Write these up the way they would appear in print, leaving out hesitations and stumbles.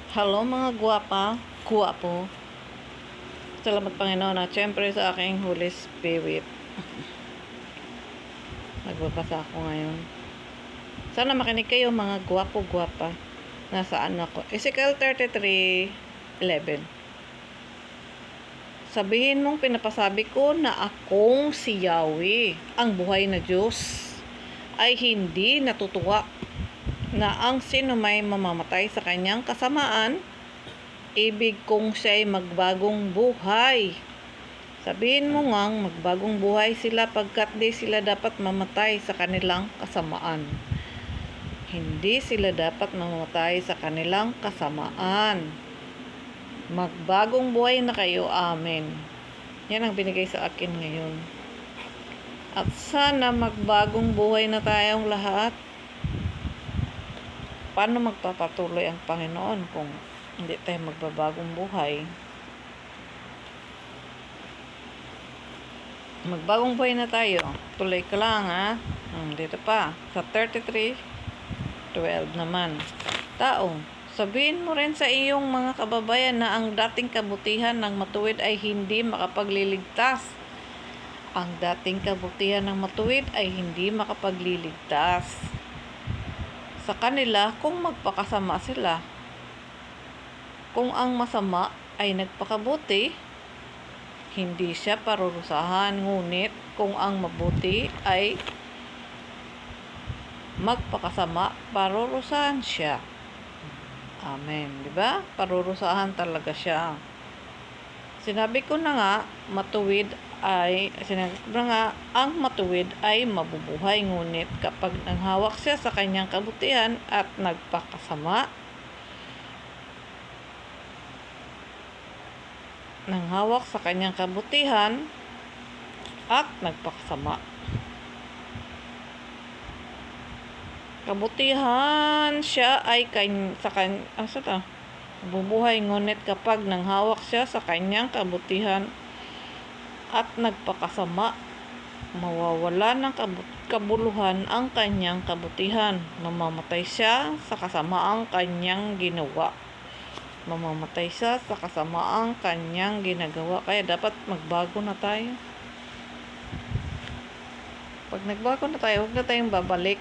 Hello mga guwapa, guwapo. Salamat Panginoon at syempre sa aking Holy Spirit. Nagbabasa ako ngayon. Sana makinig kayo mga guwapo, guwapa. Nasaan ako? Ezekiel 33:11. Sabihin mong pinapasabi ko na akong si Yahweh, ang buhay na Diyos, ay hindi natutuwa na ang sino may mamamatay sa kanyang kasamaan, ibig kong siya'y magbagong buhay. Sabihin mo ngang magbagong buhay sila pagkat di sila dapat mamatay sa kanilang kasamaan. Hindi sila dapat mamatay sa kanilang kasamaan. Magbagong buhay na kayo, amen. Yan ang binigay sa akin ngayon. At sana magbagong buhay na tayong lahat. Paano magpapatuloy ang Panginoon kung hindi tayo magbabagong buhay? Magbagong buhay na tayo. Tuloy ka lang ha. Dito pa. Sa 33:12 naman. Tao, sabihin mo rin sa iyong mga kababayan na ang dating kabutihan ng matuwid ay hindi makapagliligtas. Ang dating kabutihan ng matuwid ay hindi makapagliligtas sa kanila kung magpakasama sila. Kung ang masama ay nagpakabuti, hindi siya parurusahan, ngunit kung ang mabuti ay magpakasama, parurusahan siya. Amen. Diba? Parurusahan talaga siya. Sinabi ko na nga, ang matuwid ay mabubuhay, ngunit kapag nanghawak siya sa kanyang kabutihan at nagpakasama, nanghawak sa kanyang kabutihan at nagpakasama. Kabutihan siya ay bubuhay, ngunit kapag nanghawak siya sa kanyang kabutihan at nagpakasama, mawawala ng kabuluhan ang kanyang kabutihan. Mamamatay siya sa kasamaang kanyang ginawa. Mamamatay siya sa kasamaang kanyang ginagawa. Kaya dapat magbago na tayo. Pag nagbago na tayo, huwag na tayong babalik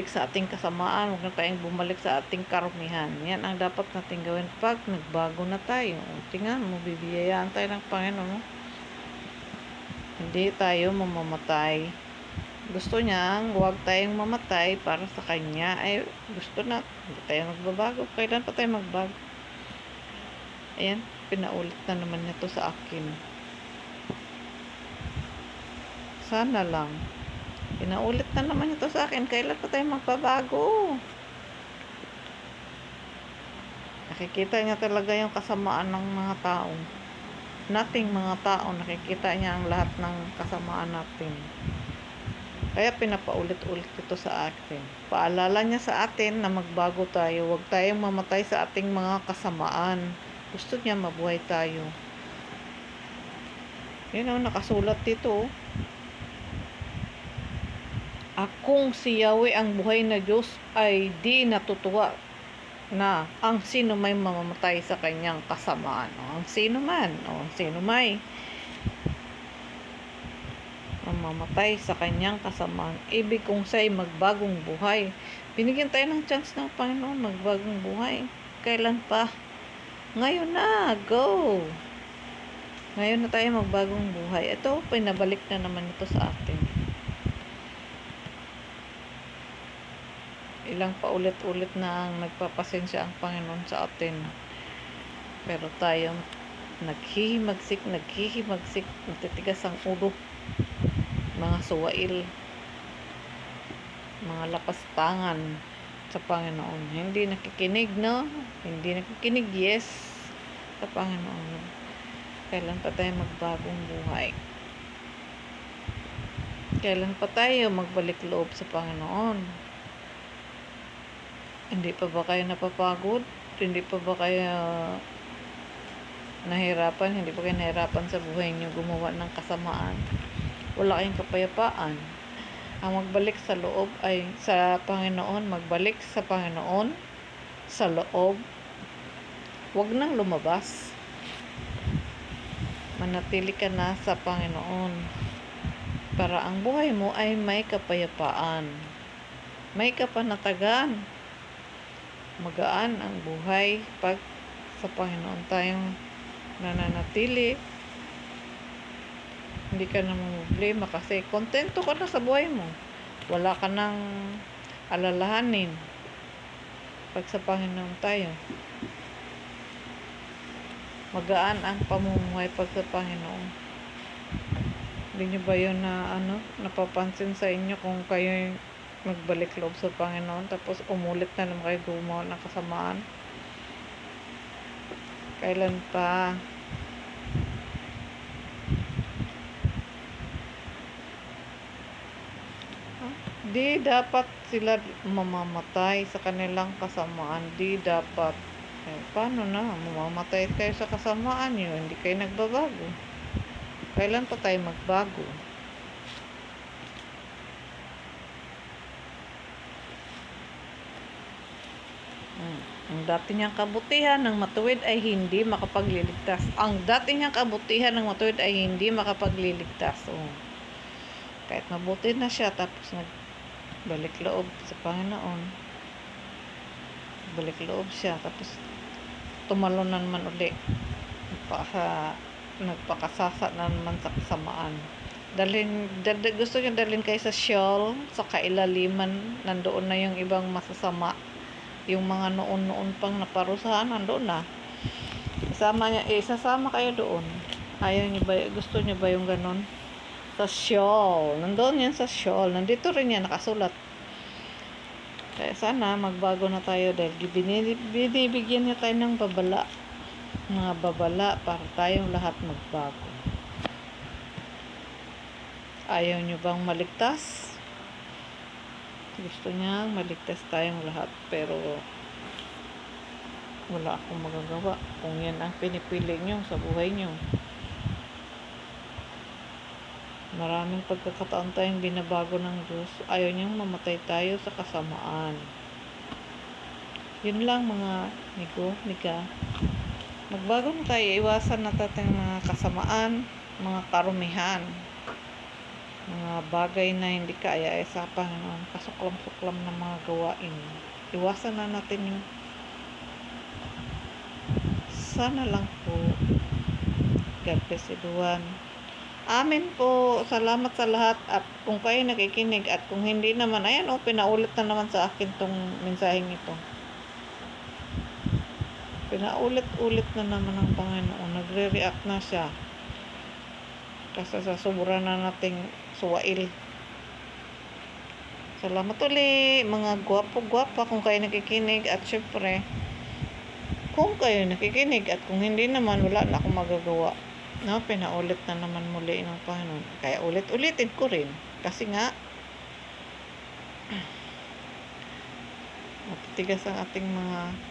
sa ating kasamaan, huwag na tayong bumalik sa ating karumihan. Yan ang dapat natin gawin pag nagbago na tayo. Tingnan mo, bibiyayaan tayo ng Panginoon. Hindi tayo mamamatay. Gusto niya, huwag tayong mamatay para sa Kanya. Ay, gusto na, hindi tayo magbabago. Kailan pa tayo magbago? Ayan, pinaulit na naman niya to sa akin. Sana lang. Pinaulit na naman ito sa akin. Kailan pa tayo magbabago? Nakikita niya talaga yung kasamaan ng mga tao. Nating mga tao, nakikita niya ang lahat ng kasamaan natin. Kaya pinapaulit-ulit ito sa akin. Paalala niya sa atin na magbago tayo. Huwag tayong mamatay sa ating mga kasamaan. Gusto niya mabuhay tayo. Yun ang nakasulat dito. Akong si Yahweh, ang buhay na Diyos, ay di natutuwa na ang sino may mamamatay sa kanyang kasamaan. Ang sino may mamamatay sa kanyang kasamaan, ibig kong siya'y magbagong buhay. Binigyan tayo ng chance ng Panginoon magbagong buhay. Kailan pa? Ngayon na, go! Ngayon na tayo magbagong buhay. Ito, pinabalik na naman ito sa atin. Ilang paulit-ulit na ang nagpapasensya ang Panginoon sa atin. Pero tayo naghihimagsik, natitigas ang ulo. Mga suwail, mga lapastangan sa Panginoon. Hindi nakikinig, no? Hindi nakikinig, yes, sa Panginoon. Kailan pa tayo magbagong buhay? Kailan pa tayo magbalik loob sa Panginoon? Hindi pa ba kayo napapagod? Hindi pa ba kayo nahirapan? Hindi pa kayo nahirapan sa buhay niyo gumawa ng kasamaan? Wala kayong kapayapaan. Ang magbalik sa loob ay sa Panginoon, magbalik sa Panginoon sa loob Huwag nang lumabas. Manatili ka na sa Panginoon para ang buhay mo ay may kapayapaan, may kapanatagan. Magaan ang buhay pag sa Panginoon tayong nananatili. Hindi ka na problema kasi kontento ka na sa buhay mo. Wala ka nang alalahanin pag sa Panginoon tayo. Magaan ang pamumuhay pag sa Panginoon. Hindi nyo ba yun na napapansin sa inyo kung kayo magbalik loob sa Panginoon tapos umulit na naman kayo gumawa ng kasamaan? Kailan pa? Di dapat sila mamamatay sa kanilang kasamaan. Di dapat. Paano na? Mamamatay kayo sa kasamaan nyo. Hindi kayo nagbabago. Kailan pa tayo magbago? Ang dati niyang kabutihan ng matuwid ay hindi makapagliligtas. Ang dati niyang kabutihan ng matuwid ay hindi makapagliligtas. Kahit mabuti na siya, tapos nagbalik loob sa Panginoon. Balik loob siya, tapos tumalon na naman uli. Nagpakasasa na naman sa kasamaan. Gusto niya dalhin kayo sa Sheol, sa kailaliman. Nandoon na yung ibang masasama. Yung mga noon pang naparusahan, nandoon na. Isasama kayo doon. Ayaw niyo ba? Gusto niyo ba yung ganon? Sa Sheol. Nandoon yan sa Sheol. Nandito rin yan, nakasulat. Kaya sana magbago na tayo dahil binibigyan niya tayo ng babala. Mga babala para tayong lahat magbago. Ayaw niyo bang maligtas? Gusto niya maligtas tayong lahat, pero wala akong magagawa kung yan ang pinipili niyo sa buhay niyo. Maraming pagkakataon tayong binabago ng Diyos. Ayaw niyang mamatay tayo sa kasamaan. Yun lang mga nika. Magbago na tayo. Iwasan natin mga kasamaan, mga karumihan, mga bagay na hindi kaya sa Panginoon. Kasuklam-suklam na mga gawain. Iwasan na natin yung sana lang po. God bless everyone. Amen po. Salamat sa lahat. At kung kayo nakikinig at kung hindi naman, ayan pinaulit na naman sa akin tong mensaheng ito. Pinaulit-ulit na naman ng Panginoon. Nagre-react na siya. Kasi sa sobra na nating suwail. Salamat ulit mga gwapo-gwapa kung kayo nakikinig. At syempre, kung kayo nakikinig at kung hindi naman, wala na akong magagawa. No, pinaulit na naman muli ng Panginoon. Kaya ulit-ulitin ko rin. Kasi nga, matitigas ang ating mga